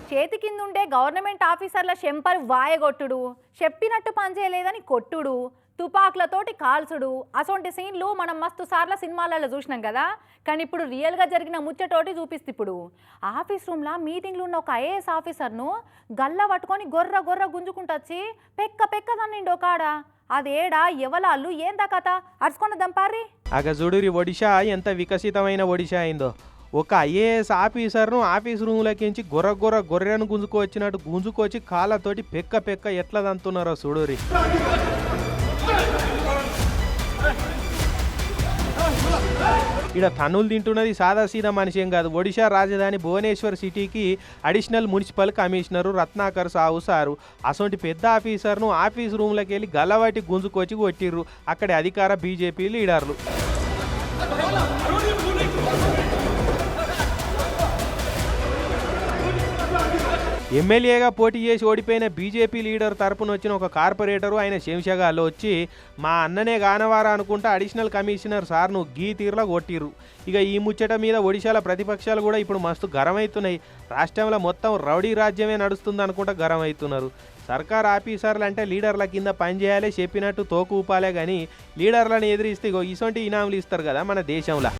చేతి కిందుండే గవర్నమెంట్ ఆఫీసర్ల శంపర్ వాయగొట్టుడు, చెప్పినట్టు పనిచేయలేదని కొట్టుడు, తుపాకులతోటి కాల్చుడు అసొంటి సీన్లు మనం మస్తు సార్ల సినిమాలలో చూసినాం కదా. కానీ ఇప్పుడు రియల్గా జరిగిన ముచ్చటోటి చూపిస్తే ఇప్పుడు ఆఫీస్ రూమ్లో మీటింగ్లు ఉన్న ఒక ఐఏఎస్ ఆఫీసర్ను గల్ల పట్టుకొని గొర్ర గొర్ర గుంజుకుంటొచ్చి పెక్క పెక్క తన్నిండో కాడ. అదేడా ఎవలాళ్ళు ఏందా కథ అరుచుకున్న దంపారి. అగ చూడురి ఒడిశా ఎంత వికసితమైన ఒడిశా అయిందో. ఒక ఐఏఎస్ ఆఫీసర్ను ఆఫీస్ రూమ్లకించి గొర్రెను గుంజుకొచ్చినట్టు గుంజుకొచ్చి కాళ్ళతోటి పెక్క పెక్క ఎట్లా దంతున్నారో చూడురి. ఇక్కడ తన్నులు తింటున్నది సాదాసీదా మనిషి ఏం కాదు. ఒడిశా రాజధాని భువనేశ్వర్ సిటీకి additional municipal commissioner Ratnakar Sahu sir అసొంటి పెద్ద ఆఫీసర్ను ఆఫీస్ రూమ్లోకి వెళ్ళి గల్లవాటి గుంజుకొచ్చి కొట్టిర్రు అక్కడి అధికార బీజేపీ లీడర్లు. ఎమ్మెల్యేగా పోటీ చేసి ఓడిపోయిన బీజేపీ లీడర్ తరపున వచ్చిన ఒక కార్పొరేటరు ఆయన శంషగాల్లో వచ్చి మా అన్ననే గానవారా అనుకుంటా అడిషనల్ కమిషనర్ సార్ను గీ తీరులా కొట్టిర్రు. ఇక ఈ ముచ్చట మీద ఒడిశాల ప్రతిపక్షాలు కూడా ఇప్పుడు మస్తు గరం అవుతున్నాయి. రాష్ట్రంలో మొత్తం రౌడీ రాజ్యమే నడుస్తుంది అనుకుంటా గరం అవుతున్నారు. సర్కార్ ఆఫీసర్లు అంటే లీడర్ల కింద పనిచేయాలి, చెప్పినట్టు తోకు ఊపాలే కానీ లీడర్లను ఎదిరిస్తే ఇసొంటి ఇనాములు ఇస్తారు కదా మన దేశంలో.